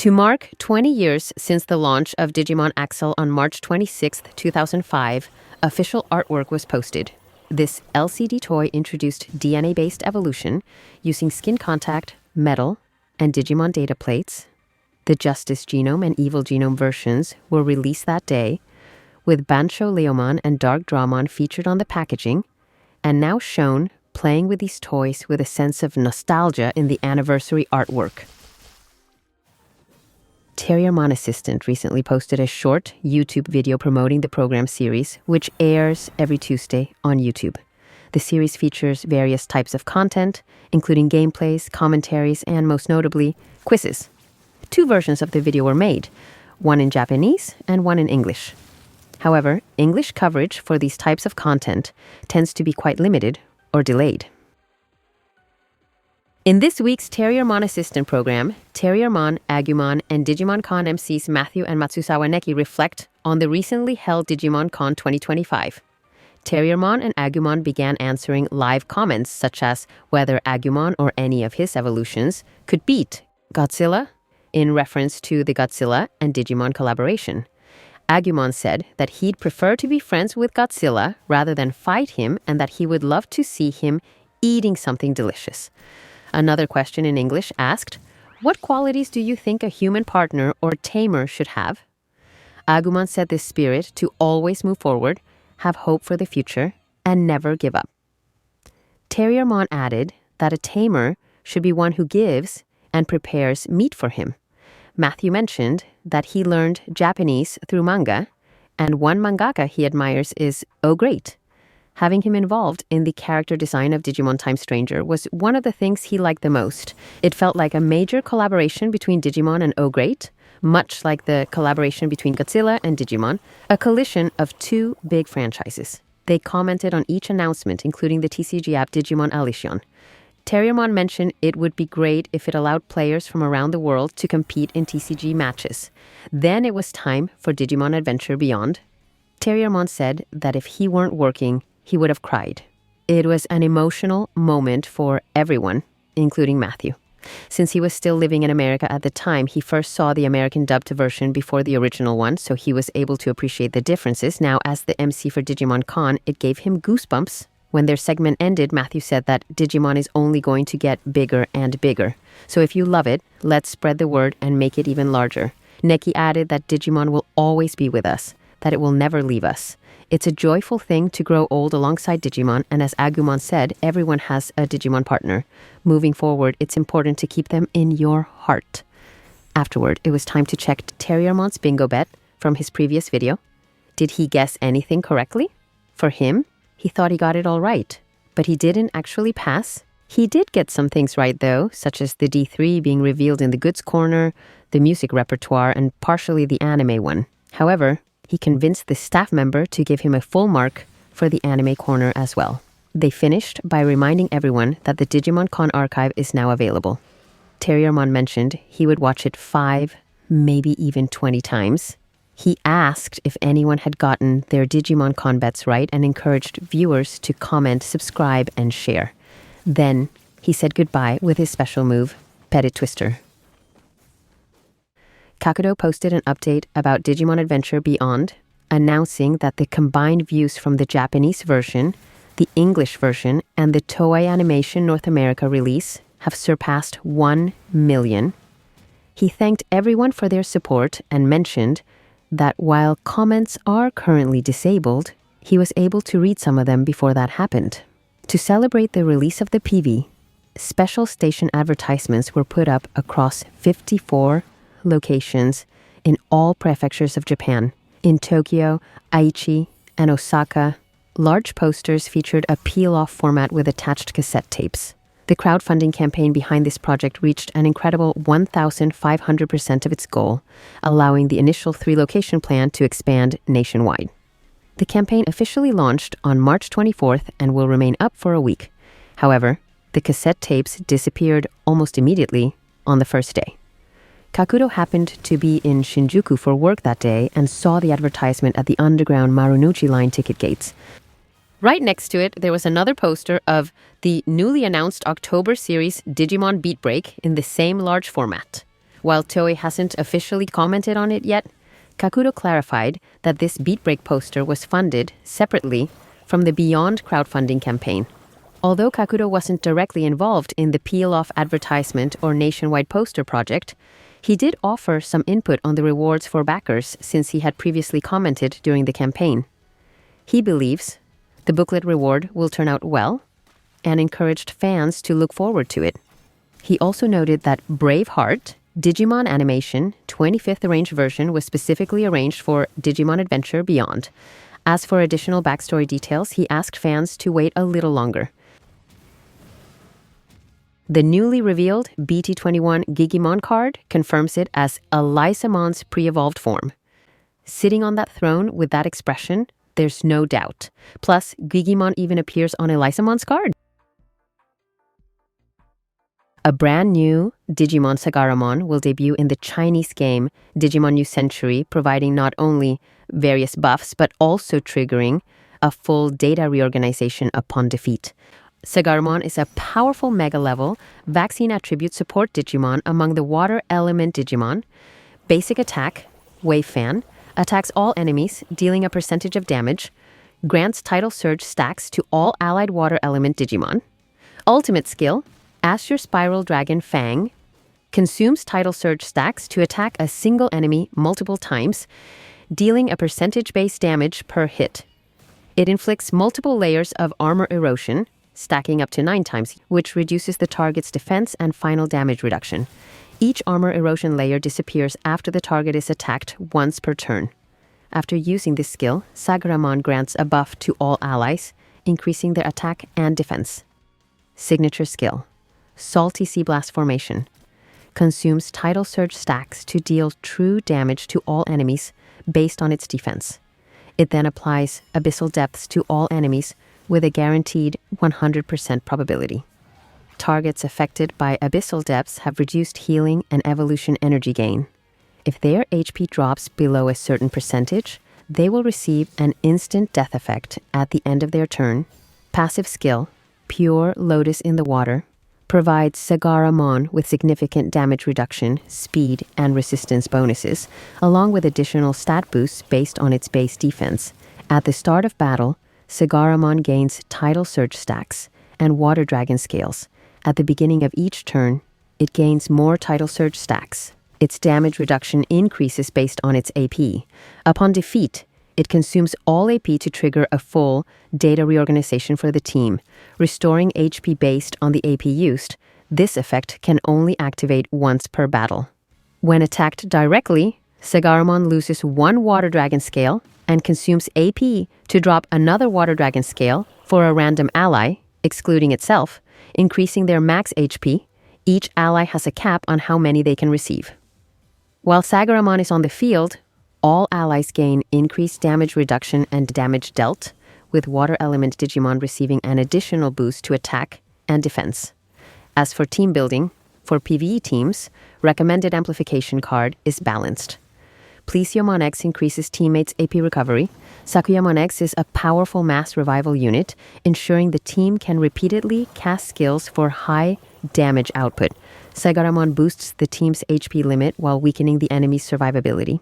To mark 20 years since the launch of Digimon Accel on March 26, 2005, official artwork was posted. This LCD toy introduced DNA-based evolution using skin contact, metal, and Digimon data plates. The Justice Genome and Evil Genome versions were released that day, with Bancho Leomon and Dark Dramon featured on the packaging, and now shown playing with these toys with a sense of nostalgia in the anniversary artwork. Terriermon Assistant recently posted a short YouTube video promoting the program series, which airs every Tuesday on YouTube. The series features various types of content, including gameplays, commentaries, and most notably, quizzes. 2 versions of the video were made, one in Japanese and one in English. However, English coverage for these types of content tends to be quite limited or delayed. In this week's Terriermon Assistant program, Terriermon, Agumon, and Digimon Con MCs Matthew and Matsusawa Neki reflect on the recently held Digimon Con 2025. Terriermon and Agumon began answering live comments such as whether Agumon or any of his evolutions could beat Godzilla, in reference to the Godzilla and Digimon collaboration. Agumon said that he'd prefer to be friends with Godzilla rather than fight him, and that he would love to see him eating something delicious. Another question in English asked, "What qualities do you think a human partner or tamer should have?" Agumon said this spirit to always move forward, have hope for the future, and never give up. Terriermon added that a tamer should be one who gives and prepares meat for him. Matthew mentioned that he learned Japanese through manga, and one mangaka he admires is Oh Great. Having him involved in the character design of Digimon Time Stranger was one of the things he liked the most. It felt like a major collaboration between Digimon and Oh Great, much like the collaboration between Godzilla and Digimon, a collision of 2 big franchises. They commented on each announcement, including the TCG app Digimon Alition. Terriermon mentioned it would be great if it allowed players from around the world to compete in TCG matches. Then it was time for Digimon Adventure Beyond. Terriermon said that if he weren't working, he would have cried. It was an emotional moment for everyone, including Matthew. Since he was still living in America at the time, he first saw the American dubbed version before the original one, so he was able to appreciate the differences. Now, as the MC for Digimon Con, it gave him goosebumps. When their segment ended, Matthew said that Digimon is only going to get bigger and bigger. So if you love it, let's spread the word and make it even larger. Neki added that Digimon will always be with us, that it will never leave us. It's a joyful thing to grow old alongside Digimon, and as Agumon said, everyone has a Digimon partner. Moving forward, it's important to keep them in your heart. Afterward, it was time to check Terriermon's bingo bet from his previous video. Did he guess anything correctly? For him, he thought he got it all right, but he didn't actually pass. He did get some things right, though, such as the D3 being revealed in the goods corner, the music repertoire, and partially the anime one. However, he convinced the staff member to give him a full mark for the anime corner as well. They finished by reminding everyone that the Digimon Con archive is now available. Terriermon mentioned he would watch it 5, maybe even 20 times. He asked if anyone had gotten their Digimon Con bets right and encouraged viewers to comment, subscribe, and share. Then he said goodbye with his special move, Petit Twister. Kakudo posted an update about Digimon Adventure Beyond, announcing that the combined views from the Japanese version, the English version, and the Toei Animation North America release have surpassed 1 million. He thanked everyone for their support and mentioned that while comments are currently disabled, he was able to read some of them before that happened. To celebrate the release of the PV, special station advertisements were put up across 54 locations in all prefectures of Japan. In Tokyo, Aichi, and Osaka, large posters featured a peel-off format with attached cassette tapes. The crowdfunding campaign behind this project reached an incredible 1,500% of its goal, allowing the initial 3-location plan to expand nationwide. The campaign officially launched on March 24th and will remain up for a week. However, the cassette tapes disappeared almost immediately on the first day. Kakudo happened to be in Shinjuku for work that day and saw the advertisement at the underground Marunouchi line ticket gates. Right next to it, there was another poster of the newly announced October series Digimon Beat Break in the same large format. While Toei hasn't officially commented on it yet, Kakudo clarified that this Beat Break poster was funded separately from the Beyond crowdfunding campaign. Although Kakudo wasn't directly involved in the peel-off advertisement or nationwide poster project, he did offer some input on the rewards for backers since he had previously commented during the campaign. He believes the booklet reward will turn out well and encouraged fans to look forward to it. He also noted that Braveheart, Digimon Animation 25th Arranged version was specifically arranged for Digimon Adventure Beyond. As for additional backstory details, he asked fans to wait a little longer. The newly revealed BT21 Gigimon card confirms it as Lysamon's pre-evolved form. Sitting on that throne with that expression, there's no doubt. Plus, Gigimon even appears on a Lysamon's card. A brand new Digimon Sagaramon will debut in the Chinese game Digimon New Century, providing not only various buffs, but also triggering a full data reorganization upon defeat. Sagaramon is a powerful mega-level vaccine attribute support Digimon among the water element Digimon. Basic attack, Wave Fan, attacks all enemies, dealing a percentage of damage, grants Tidal Surge stacks to all allied water element Digimon. Ultimate skill, Astral Spiral Dragon Fang, consumes Tidal Surge stacks to attack a single enemy multiple times, dealing a percentage-based damage per hit. It inflicts multiple layers of armor erosion, stacking up to 9 times, which reduces the target's defense and final damage reduction. Each armor erosion layer disappears after the target is attacked once per turn. After using this skill, Sagaramon grants a buff to all allies, increasing their attack and defense. Signature skill, Salty Sea Blast Formation, consumes Tidal Surge stacks to deal true damage to all enemies based on its defense. It then applies Abyssal Depths to all enemies with a guaranteed 100% probability. Targets affected by Abyssal Depths have reduced healing and evolution energy gain. If their HP drops below a certain percentage, they will receive an instant death effect at the end of their turn. Passive skill, Pure Lotus in the Water, provides Sagaramon with significant damage reduction, speed, and resistance bonuses, along with additional stat boosts based on its base defense. At the start of battle, Sagaramon gains Tidal Surge stacks and Water Dragon scales. At the beginning of each turn, it gains more Tidal Surge stacks. Its damage reduction increases based on its AP. Upon defeat, it consumes all AP to trigger a full data reorganization for the team, restoring HP based on the AP used. This effect can only activate once per battle. When attacked directly, Sagaramon loses 1 Water Dragon scale and consumes AP to drop another Water Dragon scale for a random ally, excluding itself, increasing their max HP. Each ally has a cap on how many they can receive. While Sagaramon is on the field, all allies gain increased damage reduction and damage dealt, with Water Element Digimon receiving an additional boost to attack and defense. As for team building, for PvE teams, recommended amplification card is balanced. Plesiomon X increases teammates' AP recovery. Sakuyamon X is a powerful mass revival unit, ensuring the team can repeatedly cast skills for high damage output. Sagaramon boosts the team's HP limit while weakening the enemy's survivability.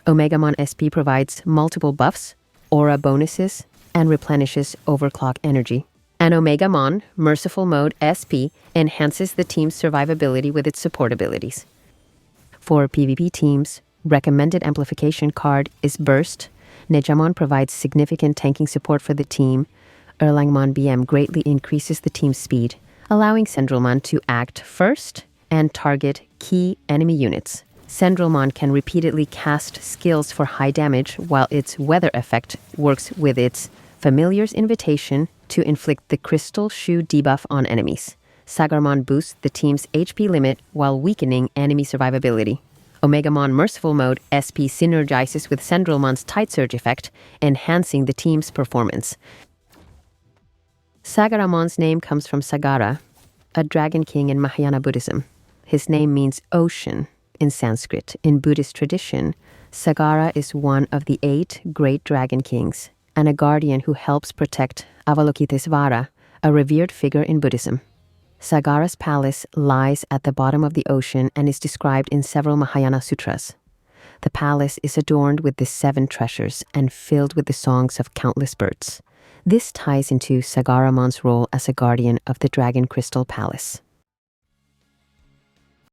Omegamon SP provides multiple buffs, aura bonuses, and replenishes overclock energy. And Omegamon Merciful Mode SP enhances the team's survivability with its support abilities. For PvP teams, recommended amplification card is Burst. Nejamon provides significant tanking support for the team. Erlangmon BM greatly increases the team's speed, allowing Sendrelmon to act first and target key enemy units. Sendrelmon can repeatedly cast skills for high damage, while its weather effect works with its Familiar's Invitation to inflict the Crystal Shoe debuff on enemies. Sagaramon boosts the team's HP limit while weakening enemy survivability. Omegamon Merciful Mode SP synergizes with Sendrelmon's Tide Surge effect, enhancing the team's performance. Sagaramon's name comes from Sagara, a dragon king in Mahayana Buddhism. His name means ocean in Sanskrit. In Buddhist tradition, Sagara is one of the 8 great dragon kings and a guardian who helps protect Avalokitesvara, a revered figure in Buddhism. Sagara's palace lies at the bottom of the ocean and is described in several Mahayana sutras. The palace is adorned with the 7 treasures and filled with the songs of countless birds. This ties into Sagaramon's role as a guardian of the Dragon Crystal Palace.